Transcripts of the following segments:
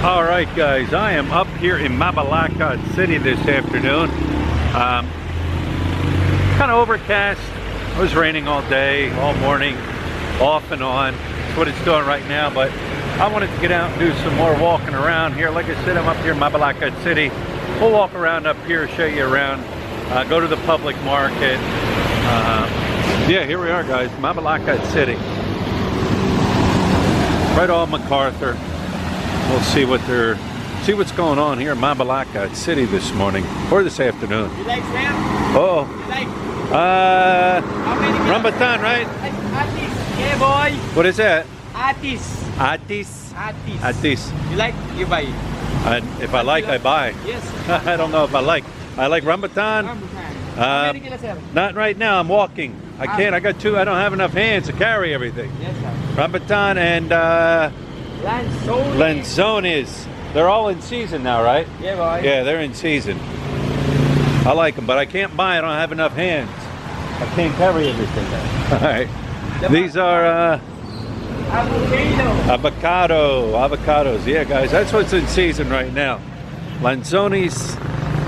All right, guys, I am up here in Mabalacat City this afternoon. Kind of overcast. It was raining all day, all morning, off and on. That's what it's doing right now, but I wanted to get out and do some more walking around here. Like I said, I'm up here in Mabalacat City. We'll walk around up here, show you around, go to the public market. Yeah, here we are, guys, Mabalacat City. Right on MacArthur. We'll see what's going on here in Mabalacat City this morning or this afternoon. You like shrimp? Oh. You like? Rambutan, right? Atis. Yeah, boy. What is that? Atis. Atis. Atis. Atis. You like? You buy. If I like, I buy. Yes. I don't know if I like. I like rambutan. Not right now. I'm walking. I can't. I got two. I don't have enough hands to carry everything. Yes, sir. Rambutan and Lanzones. They're all in season now, right? Yeah, boy. Yeah, they're in season. I like them, but I can't buy. I don't have enough hands. I can't carry everything. All right. These are avocados. Yeah, guys, that's what's in season right now. Lanzones,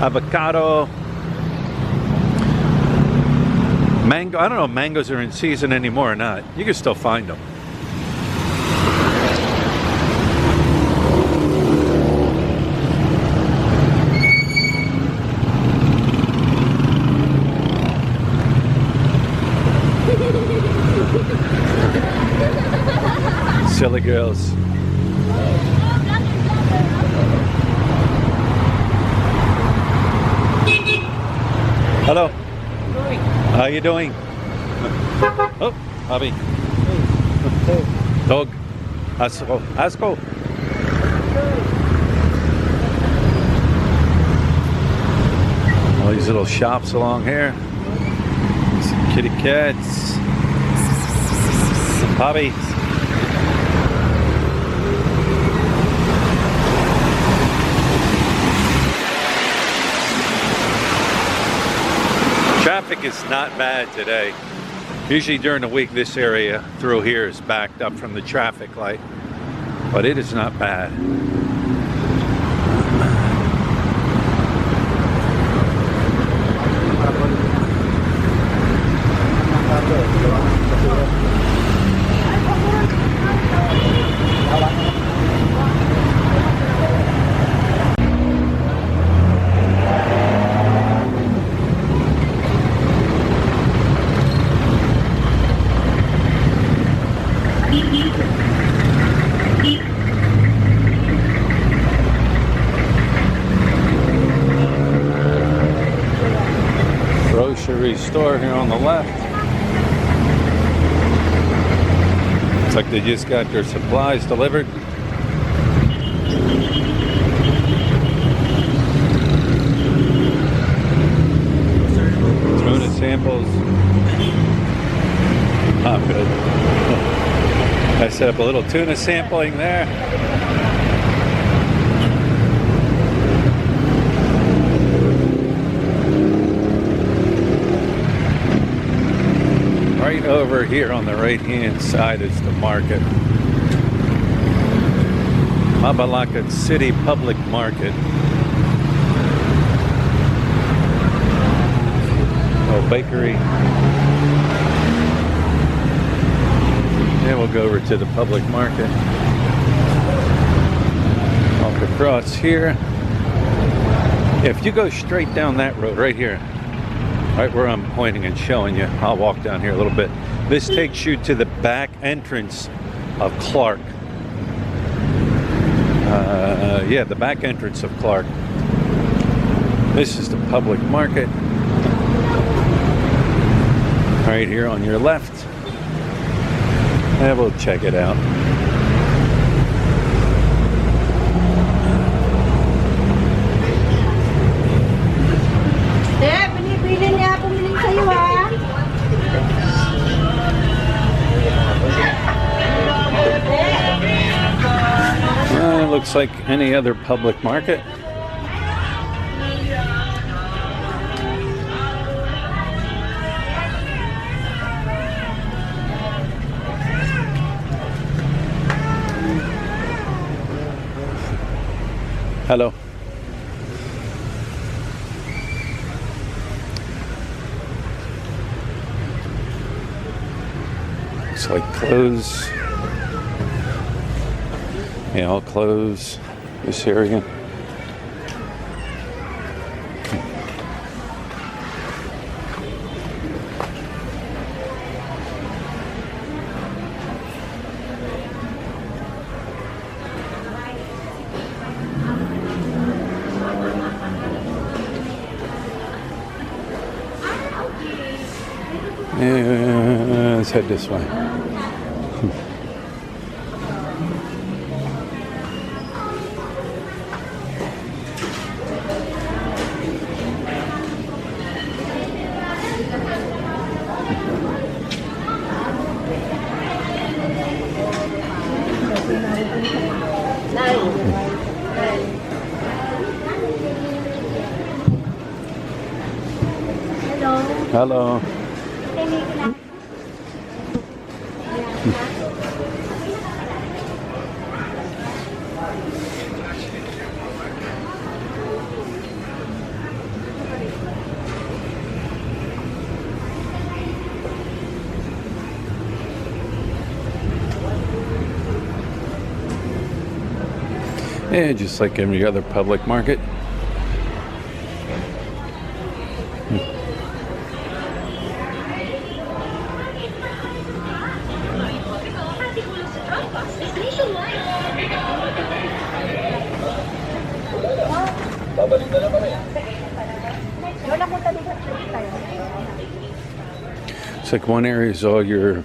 avocado, mango. I don't know if mangoes are in season anymore or not. You can still find them. Silly girls. Hello. How you doing? Oh, Bobby. Dog. Asco. Asco. All these little shops along here. Some kitty cats. Bobby. Traffic is not bad today. Usually during the week this area through here is backed up from the traffic light, but it is not bad. Grocery store here on the left. Looks like they just got their supplies delivered. Tuna samples. Oh, good. I set up a little tuna sampling there. Right over here on the right-hand side is the market. Mabalacat City Public Market. Oh, bakery. And we'll go over to the public market. Walk across here. If you go straight down that road right here, right where I'm pointing and showing you, I'll walk down here a little bit. This takes you to the back entrance of Clark. Yeah, the back entrance of Clark. This is the public market. Right here on your left. And we'll check it out. Looks like any other public market. Hello. Looks like clothes. Yeah, I'll close this area. Yeah, let's head this way. Hello. Yeah, just like every other public market. It's like one area is all your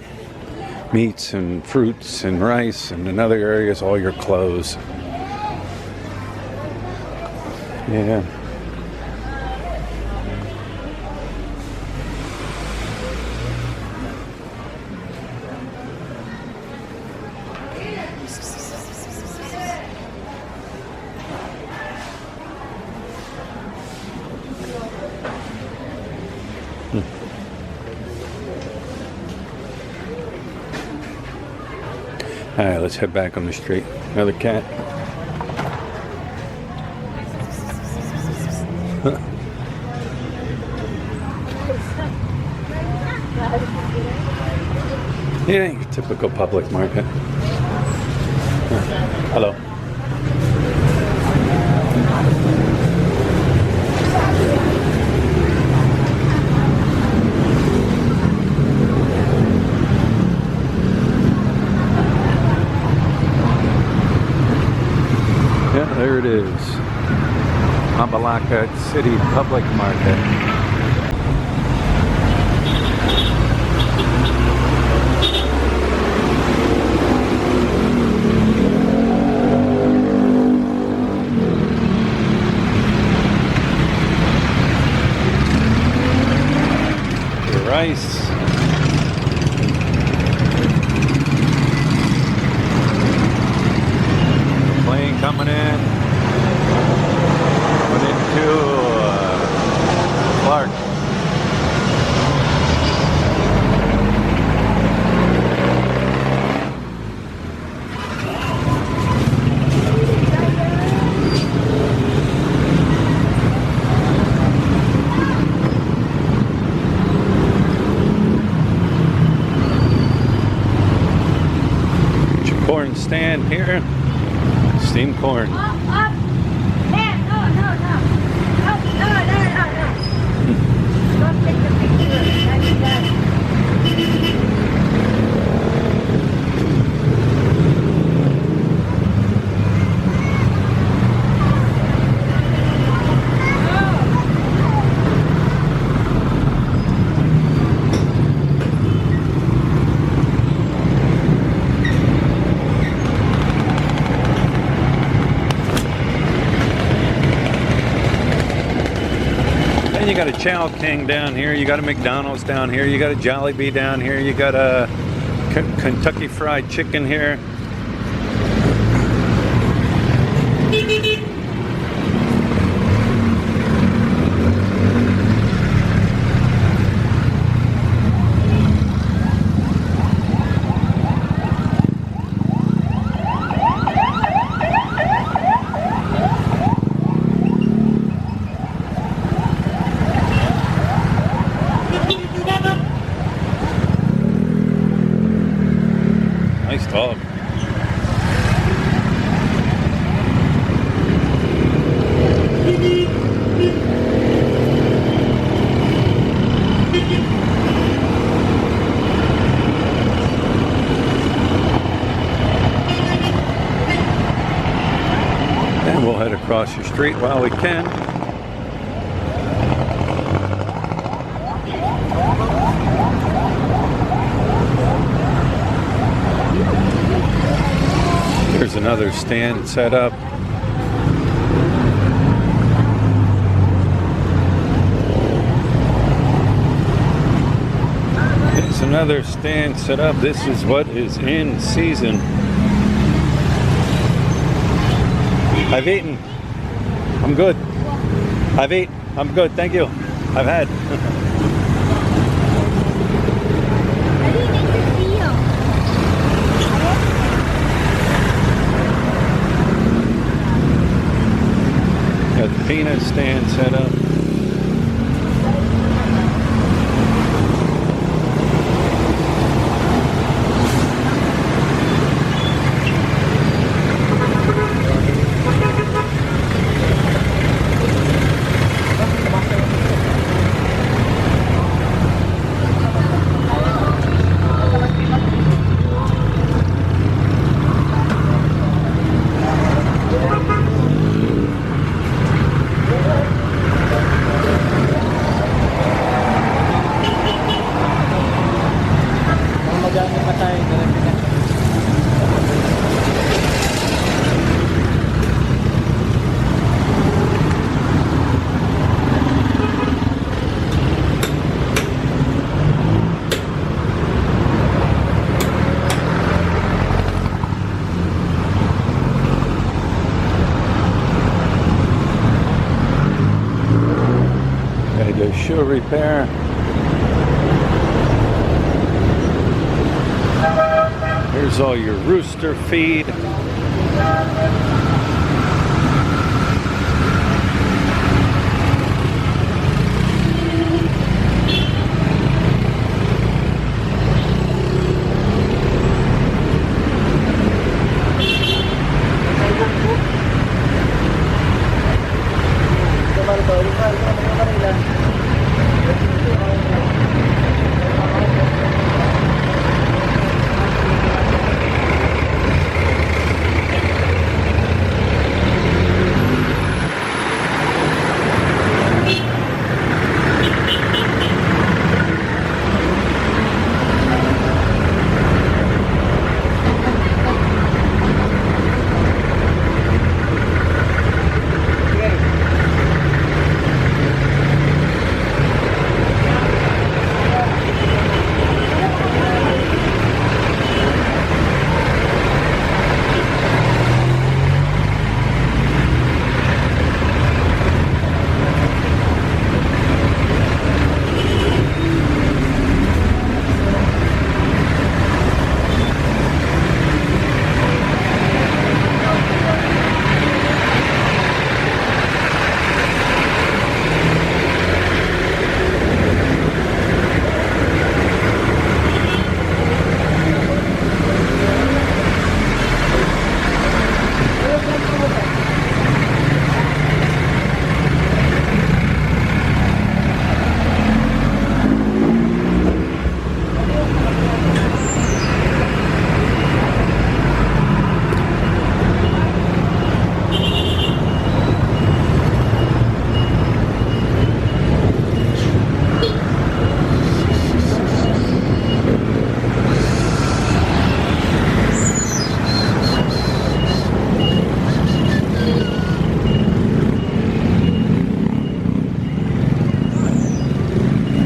meats and fruits and rice, and another area is all your clothes. Yeah. All right, let's head back on the street. Another cat. Yeah, your typical public market. Hello. Yeah, there it is. Mabalacat City Public Market. Rice. Plane coming in. Coming into Clark. Corn stand here. Steamed corn. Don't take the picture. You got a Chow King down here, you got a McDonald's down here, you got a Jollibee down here, you got a Kentucky Fried Chicken here. And we'll head across the street while we can. There's another stand set up. There's another stand set up. This is what is in season. I've eaten. I'm good. I've eaten. I'm good. Thank you. I've had. Got the peanut stand set up. Shoe repair. Here's all your rooster feed.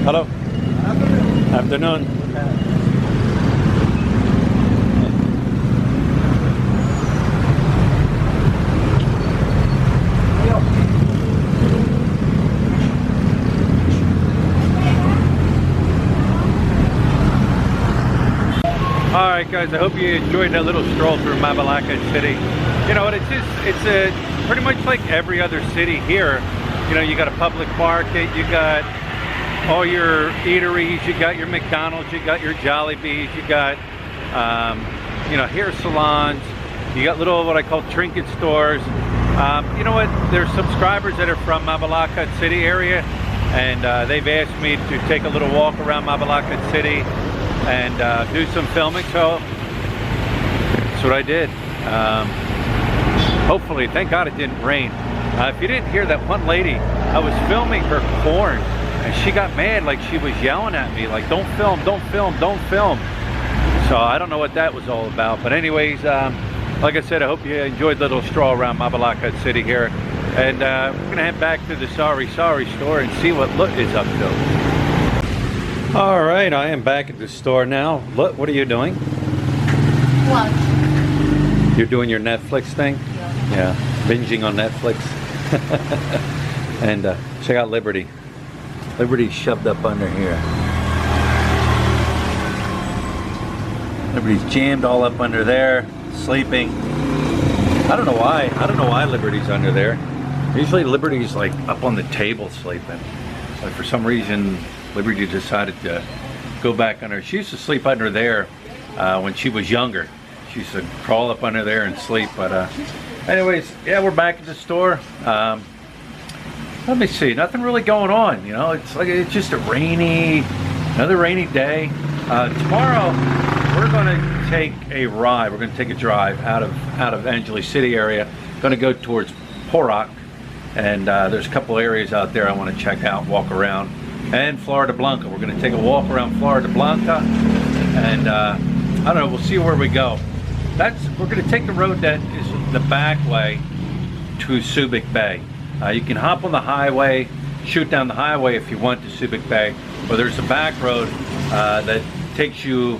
Hello. Afternoon. Alright guys, I hope you enjoyed that little stroll through Mabalacat City. You know what, it's pretty much like every other city here. You know, you got a public market, you got all your eateries, you got your McDonald's, you got your Jollibees, you got you know, hair salons, you got little what I call trinket stores. You know what, there's subscribers that are from Mabalacat City area, and they've asked me to take a little walk around Mabalacat City and do some filming, so that's what I did. hopefully, thank God it didn't rain. If you didn't hear that one lady, I was filming her corn and she got mad, like she was yelling at me, like don't film, don't film, don't film. So I don't know what that was all about. But anyways, like I said, I hope you enjoyed the little stroll around Mabalacat City here. And we're gonna head back to the Sorry store and see what Lut is up to. All right, I am back at the store now. Lut, what are you doing? Watch. You're doing your Netflix thing? Yeah, binging on Netflix. And check out Liberty. Liberty's shoved up under here. Liberty's jammed all up under there, sleeping. I don't know why Liberty's under there. Usually Liberty's like up on the table sleeping. But for some reason, Liberty decided to go back under. She used to sleep under there when she was younger. She used to crawl up under there and sleep. But anyways, yeah, we're back at the store. Let me see, nothing really going on. You know, it's just another rainy day. Tomorrow, we're going to take a ride. We're going to take a drive out of Angeles City area. Going to go towards Porac, and there's a couple areas out there I want to check out, walk around, and Florida Blanca. We're going to take a walk around Florida Blanca, and I don't know. We'll see where we go. We're going to take the road that is the back way to Subic Bay. You can hop on the highway, shoot down the highway if you want to Subic Bay, or there's a back road that takes you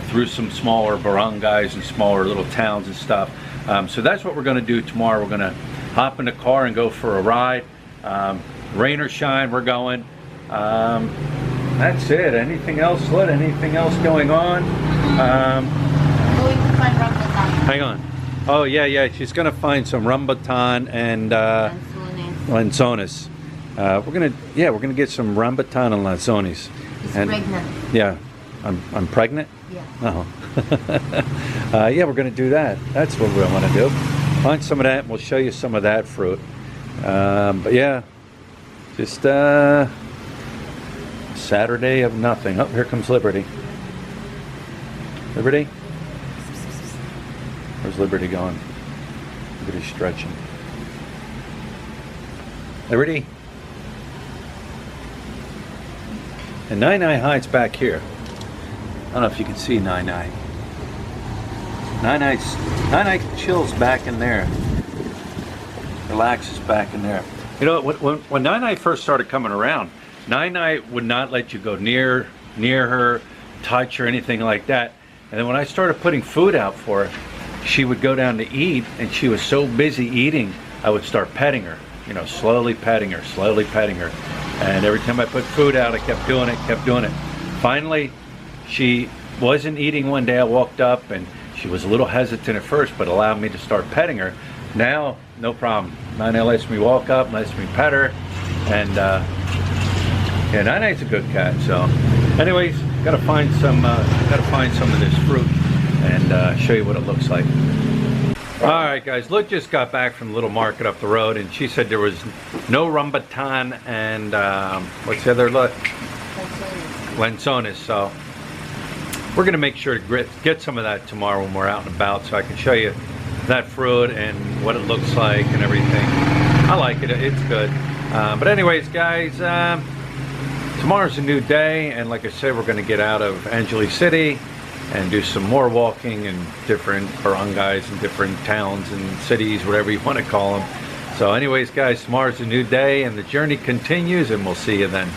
through some smaller barangays and smaller little towns and stuff. So that's what we're going to do tomorrow. We're going to hop in the car and go for a ride. Rain or shine, we're going. That's it. Anything else, Lut? Anything else going on? Going to find rambutan. Hang on. Oh yeah, she's going to find some rambutan and lanzones. We're gonna get some rambutan and lanzones. He's pregnant. Yeah, I'm pregnant. Yeah. Oh. Yeah, we're gonna do that. That's what we want to do. Find some of that, and we'll show you some of that fruit. But yeah, just Saturday of nothing. Oh, here comes Liberty. Liberty? Where's Liberty going? Liberty's stretching. Liberty? And Nine hides back here. I don't know if you can see Nine. Nine chills back in there. Relaxes back in there. You know, when Nine first started coming around, Nine would not let you go near her, touch or anything like that. And then when I started putting food out for her, she would go down to eat, and she was so busy eating, I would start petting her. You know, slowly petting her. And every time I put food out, I kept doing it. Finally, she wasn't eating one day. I walked up, and she was a little hesitant at first, but allowed me to start petting her. Now, no problem. Nine lets me walk up, lets me pet her, and yeah, Nine's a good cat. So, anyways, gotta find some of this fruit and show you what it looks like. Alright guys, Lut just got back from the little market up the road, and she said there was no rambutan and what's the other, Lut? Lanzones. So we're going to make sure to get some of that tomorrow when we're out and about, so I can show you that fruit and what it looks like and everything. I like it, it's good. But anyways guys, tomorrow's a new day, and like I said, we're going to get out of Angeles City and do some more walking in different barangays and different towns and cities, whatever you want to call them. So anyways guys, tomorrow's a new day and the journey continues, and we'll see you then.